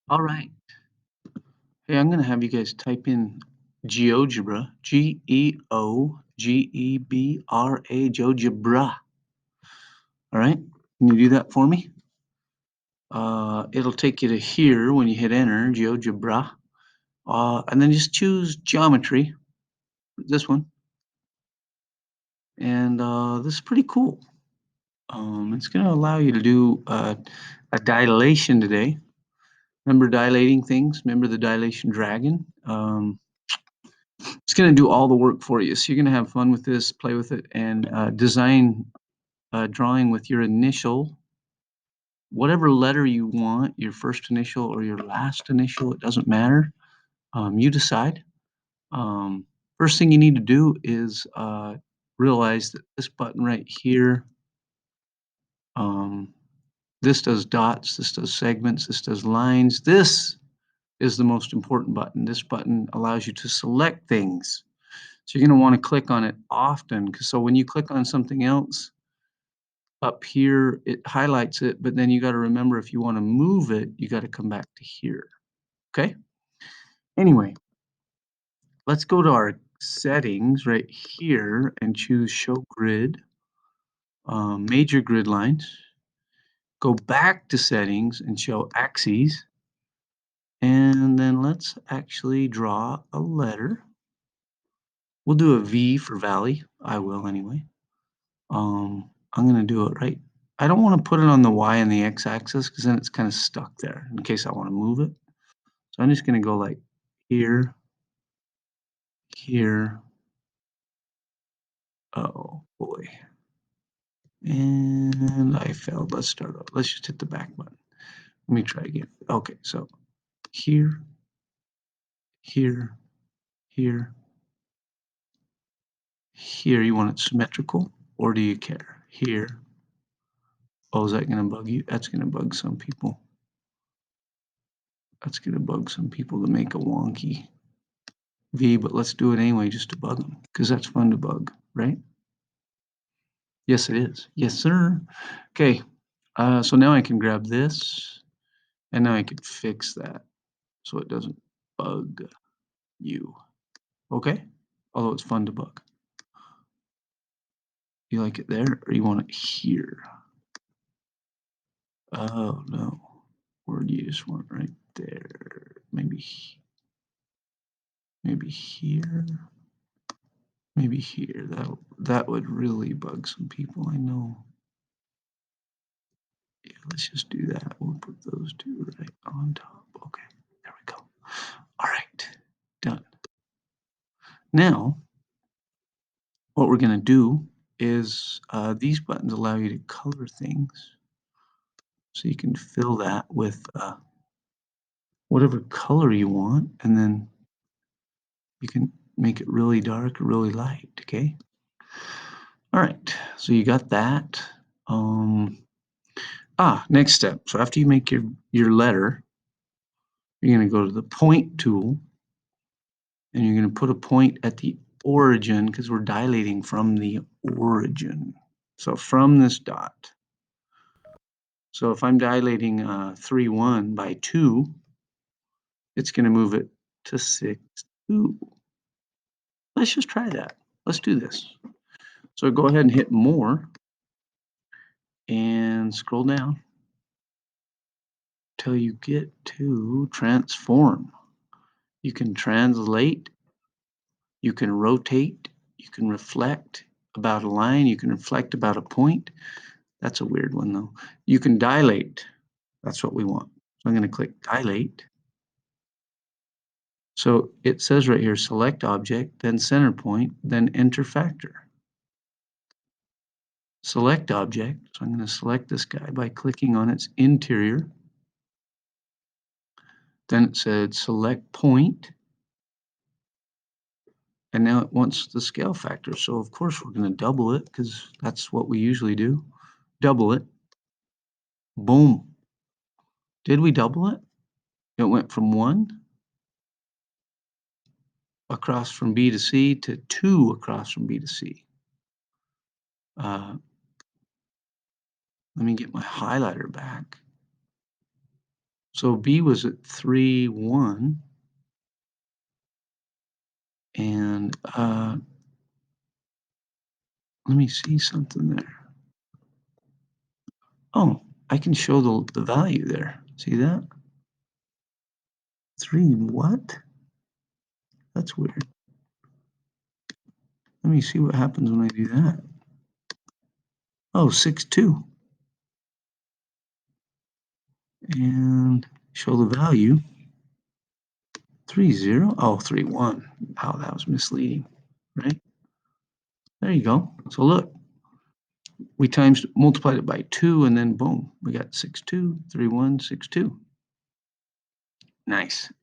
All right. Hey, I'm going to have you guys type in GeoGebra, Geogebra, GeoGebra. All right. Can you do that for me? It'll take you to here when you hit enter, GeoGebra. And then just choose geometry, this one. And this is pretty cool. It's going to allow you to do a dilation today. Remember dilating things? Remember the dilation dragon? It's going to do all the work for you. So you're going to have fun with this, play with it, and design drawing with your initial, whatever letter you want, your first initial or your last initial, it doesn't matter. You decide. First thing you need to do is realize that this button right here, um, this does dots, this does segments, this does lines. This is the most important button. This button allows you to select things. So you're going to want to click on it often, because so when you click on something else up here, it highlights it, but then you got to remember if you want to move it, you got to come back to here. Okay? Anyway, let's go to our settings right here and choose show grid, major grid lines. Go back to settings and show axes. And then let's actually draw a letter. We'll do a V for valley. I will anyway. I'm going to do it right. I don't want to put it on the Y and the X axis because then it's kind of stuck there in case I want to move it. So I'm just going to go like here, here. Oh boy. And I failed. Let's start up. Let's just hit the back button. Let me try again. Okay, so here, here, here, here. You want it symmetrical or do you care? Here. Oh, is that going to bug you? That's going to bug some people. That's going to bug some people to make a wonky V, but let's do it anyway just to bug them because that's fun to bug, right? Yes, it is. Yes, sir. Okay, so now I can grab this and now I can fix that so it doesn't bug you. Okay? Although it's fun to bug. You like it there or you want it here? Oh, no. Or do you just want it right there? Maybe here. Maybe here. That would really bug some people, I know. Yeah, let's just do that. We'll put those two right on top. Okay, there we go. All right, done. Now, what we're going to do is these buttons allow you to color things. So you can fill that with whatever color you want, and then you can make it really dark or really light, okay? All right, so you got that. Next step. So after you make your letter, you're going to go to the point tool, and you're going to put a point at the origin because we're dilating from the origin. So from this dot. So if I'm dilating 3, 1 by 2, it's going to move it to 6, 2. Let's just try that. Let's do this. So go ahead and hit more and scroll down till you get to transform. You can translate, you can rotate, you can reflect about a line, you can reflect about a point. That's a weird one though. You can dilate. That's what we want. So I'm going to click dilate. So it says right here, select object, then center point, then enter factor. Select object. So I'm going to select this guy by clicking on its interior. Then it said select point. And now it wants the scale factor. So of course we're going to double it because that's what we usually do. Double it. Boom. Did we double it? It went from 1 across from B to C to 2 across from B to C. Let me get my highlighter back. So B was at 3, 1, and let me see something there. Oh, I can show the value there. See that? 3 what? That's weird. Let me see what happens when I do that. Oh, 6, 2. And show the value. 3, 0. Oh, 3, 1. Oh, that was misleading, right? There you go. So look, we multiplied it by 2, and then boom, we got 6, 2, 3, 1, 6, 2. Nice.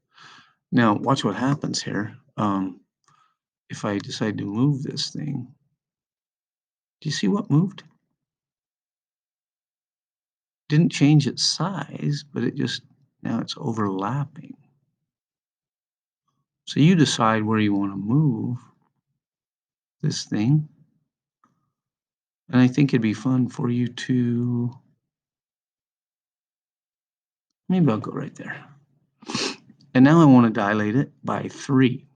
Now, watch what happens here. If I decide to move this thing, do you see what moved? Didn't change its size, but now it's overlapping. So you decide where you want to move this thing. And I think it'd be fun for you to, maybe I'll go right there. And now I want to dilate it by 3.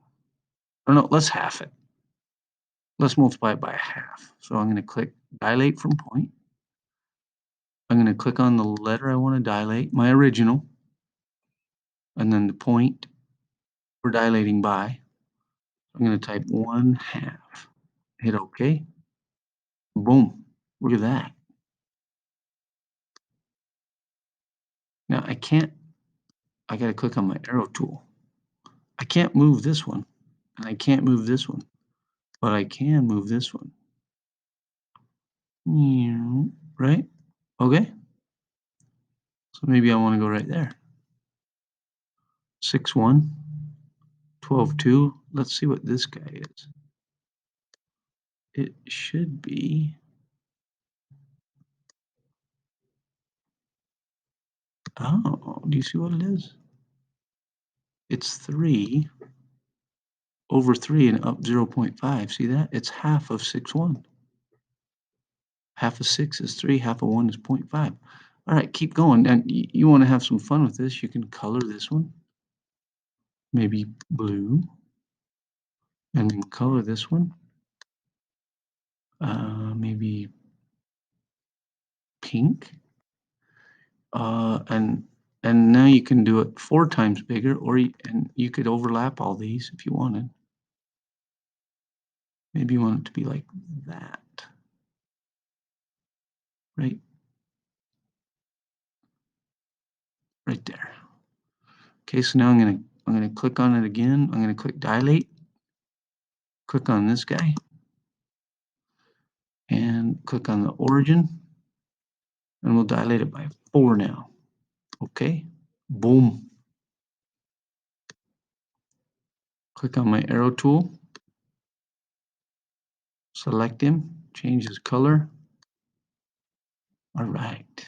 Or no, let's half it. Let's multiply it by half. So I'm going to click dilate from point. I'm going to click on the letter I want to dilate, my original, and then the point we're dilating by. I'm going to type 1/2. Hit OK. Boom. Look at that. Now I got to click on my arrow tool. I can't move this one, and I can't move this one, but I can move this one. Right? Okay. So maybe I want to go right there. 6, 1, 12, 2. Let's see what this guy is. It should be, oh, do you see what it is? It's 3 over 3 and up 0.5. See that? It's half of 6, 1. Half of 6 is 3, half of 1 is 0.5. All right, keep going. And you want to have some fun with this, you can color this one. Maybe blue. And then color this one. Maybe pink. And now you can do it 4 times bigger, and you could overlap all these if you wanted. Maybe you want it to be like that, right? Right there. Okay, so now I'm gonna click on it again. I'm gonna click dilate. Click on this guy, and click on the origin, and we'll dilate it by 4 now. Okay, boom. Click on my arrow tool. Select him. Change his color. All right.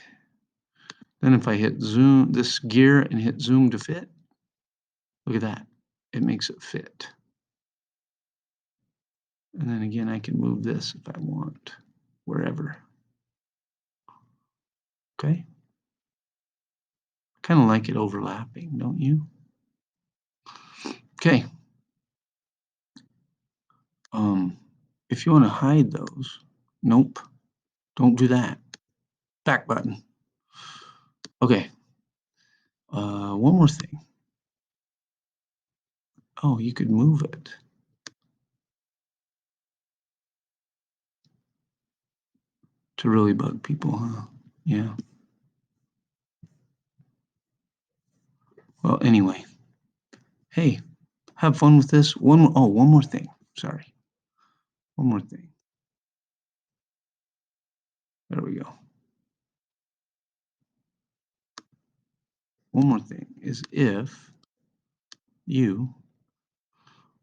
Then if I hit zoom this gear and hit zoom to fit, look at that. It makes it fit. And then again, I can move this if I want, wherever. Okay. Kind of like it overlapping, don't you? Okay. If you want to hide those, nope, don't do that. Back button. Okay. One more thing. Oh, you could move it. To really bug people, huh? Yeah. Well, anyway. Hey, have fun with this. One more thing. Sorry. One more thing. There we go. One more thing is if you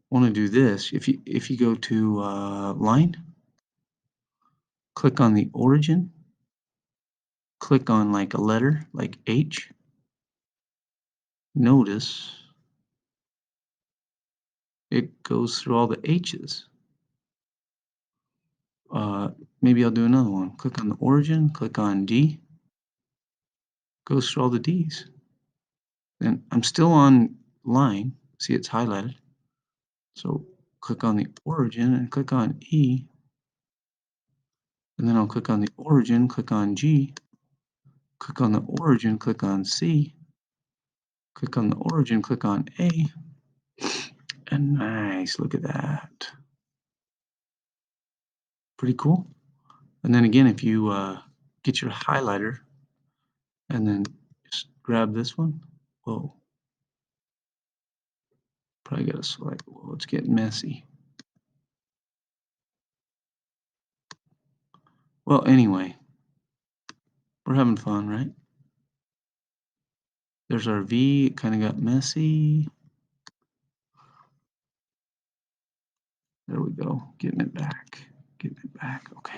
want to do this, if you go to line, click on the origin, click on like a letter like H. Notice it goes through all the H's. Maybe I'll do another one. Click on the origin, click on D, goes through all the D's. Then I'm still on line. See, it's highlighted. So click on the origin and click on E, and then I'll click on the origin, click on G, click on the origin, click on C, click on the origin, click on A, and nice, look at that. Pretty cool. And then again, if you get your highlighter and then just grab this one, whoa, probably got to select, whoa, it's getting messy. Well, anyway, we're having fun, right? There's our V, it kind of got messy. There we go, getting it back, okay.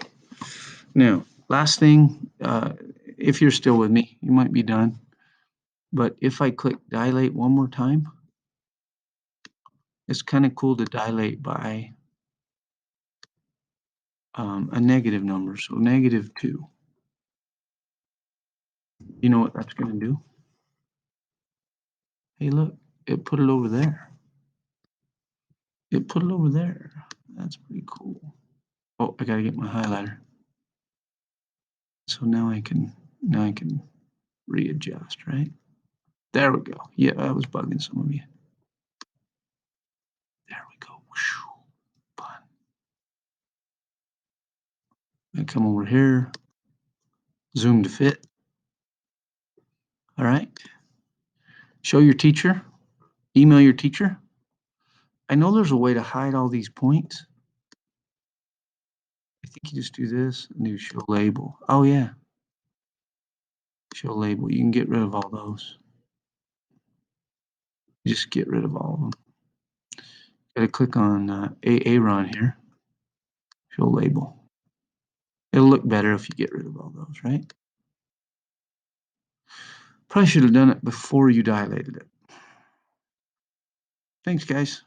Now, last thing, if you're still with me, you might be done, but if I click dilate one more time, it's kind of cool to dilate by a negative number, so -2. You know what that's going to do? Hey, look, it put it over there. It put it over there. That's pretty cool. Oh, I gotta get my highlighter. So now I can readjust, right? There we go. Yeah, I was bugging some of you. There we go. Whew, fun. I come over here, zoom to fit. All right. Show your teacher. Email your teacher. I know there's a way to hide all these points. I think you just do this and do show label. Oh yeah, show label. You can get rid of all those. Just get rid of all of them. Gotta click on Aaron here. Show label. It'll look better if you get rid of all those, right? Probably should have done it before you dilated it. Thanks, guys.